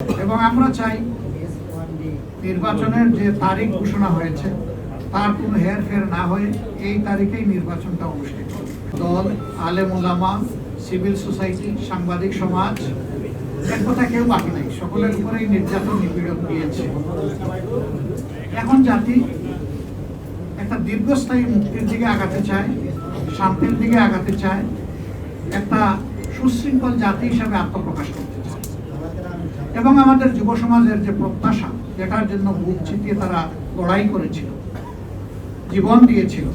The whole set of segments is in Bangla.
এবং আমরা চাই নির্বাচনের যে তারিখ ঘোষণা হয়েছে তার কোনো হেরফের না হয়ে এই তারিখেই নির্বাচনটা অনুষ্ঠিত। দল, আলেম ওলামা, সিভিল সোসাইটি, সাংবাদিক সমাজ, এক কথা কেউ বাকি নাই, সকলের উপরেই নির্যাতন নিপীড়ন দিয়েছে। এখন জাতি একটা দীর্ঘস্থায়ী মুক্তির দিকে আগাতে চায়, শান্তির দিকে আগাতে চায়, একটা সুশৃঙ্খল জাতি হিসাবে আত্মপ্রকাশ করতে চায়। এবং আমাদের যুব সমাজের যে প্রত্যাশা, যেটার জন্য বুক চিতিয়ে তারা লড়াই করেছিল, জীবন দিয়েছিল,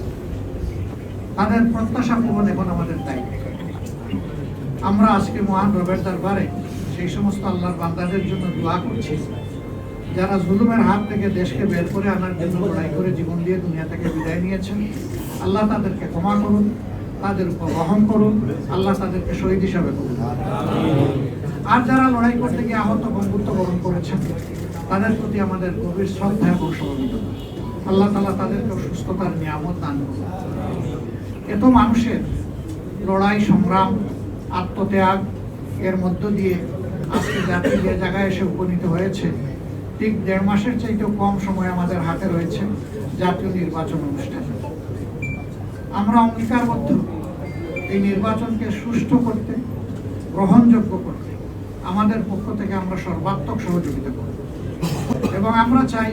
তাদের প্রত্যাশা পূরণ এখন আমাদের দায়িত্ব। আমরা আজকে মহান রবের দরবারে সেই সমস্ত আল্লাহর বান্দাদের জন্য দোয়া করছি যারা জুলুমের হাত থেকে দেশকে বের করে আনার জন্য লড়াই করে জীবন দিয়ে দুনিয়া থেকে বিদায় নিয়েছেন। আল্লাহ তাদেরকে ক্ষমা করুন, তাদের উপর রহম করুন, আল্লাহ তাদেরকে শহীদ হিসাবে করুন। আর যারা লড়াই করতে গিয়ে আহত বন্ধুত্ব বরণ করেছেন তাদের প্রতি আমাদের গভীর শ্রদ্ধা এবং সহযোগিতা। আল্লাহ তাআলা তাদেরকে সুস্থতার নিয়ামত দান করুন। এত মানুষের লড়াই, সংগ্রাম, আত্মত্যাগ এর মধ্য দিয়ে আজকে জাতি যে জায়গায় এসে উপনীত হয়েছে, ঠিক 1.5 মাসের চাইতেও কম সময় আমাদের হাতে রয়েছে জাতীয় নির্বাচন অনুষ্ঠান। আমরা অঙ্গীকারবদ্ধ এই নির্বাচনকে সুষ্ঠু করতে, গ্রহণযোগ্য করতে আমাদের পক্ষ থেকে আমরা সর্বাত্মক সহযোগিতা করব। এবং আমরা চাই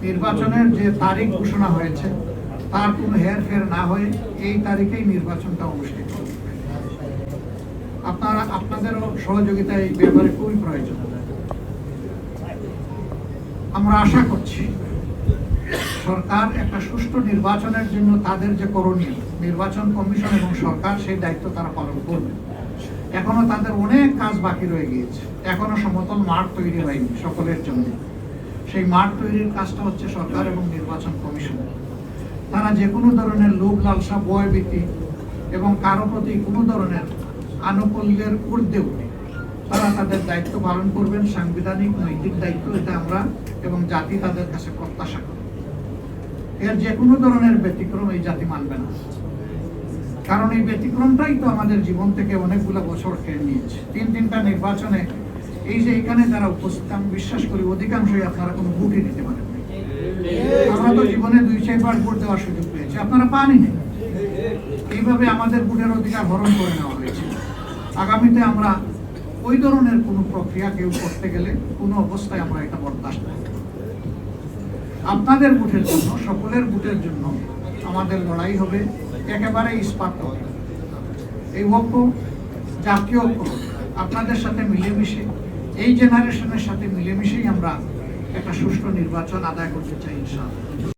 নির্বাচনের যে তারিখ ঘোষণা হয়েছে তার কোনো হেরফের না হয়ে এই তারিখেই নির্বাচনটা অনুষ্ঠিত হবে। আপনাদেরও সহযোগিতা এই ব্যাপারে খুবই প্রয়োজন। আমরা আশা করছি সরকার একটা সুষ্ঠু নির্বাচনের জন্য তাদের যে করণীয়, নির্বাচন কমিশন এবং সরকার সেই দায়িত্ব তারা পালন করবে। এখনো তাদের অনেক কাজ বাকি রয়ে গিয়েছে, এখনো সমতল মাঠ তৈরি হয়নি সকলের জন্য। সেই মাঠ তৈরির কাজটা হচ্ছে সরকার এবং নির্বাচন কমিশন। তারা যে কোনো ধরনের লোভ লালসা, ভয় ভীতি এবং কারো প্রতি কোনো ধরনের আনুকূল্যের ঊর্ধ্বে উঠে তারা তাদের দায়িত্ব পালন করবেন। সাংবিধানিক নৈতিক দায়িত্ব, এটা আমরা এবং জাতি তাদের কাছে প্রত্যাশা করি। এর যে কোনো ধরনের ব্যতিক্রম এই জাতি মানবে না, কারণ এই ব্যতিক্রমটাই তো আমাদের জীবন থেকে অনেকগুলো বছর কেড়ে নিয়েছে। 3টা নির্বাচনে এই যে এখানে যারা উপস্থিত, আমি বিশ্বাস করি অধিকাংশই আপনারা কোনো ভোটই দিতে পারেন। আমরা তো জীবনে 2-4 বার ভোট দেওয়ার সুযোগ পেয়েছি, আপনারা পানই না। এইভাবে আমাদের ভোটের অধিকার হরণ করে নেওয়া হয়েছে। আগামীতে আমরা ওই ধরনের কোনো প্রক্রিয়া কেউ করতে গেলে কোনো অবস্থায় আমরা এটা বরদাস্ত করব না। আপনাদের ভোটের জন্য, সকলের ভোটের জন্য আমাদের লড়াই হবে একেবারে ইস্পাত হবে। এই ঐক্য, জাতীয় ঐক্য আপনাদের সাথে মিলেমিশে, এই জেনারেশনের সাথে মিলেমিশেই আমরা একটা সুষ্ঠু নির্বাচন আদায় করতে চাই ইনশাআল্লাহ।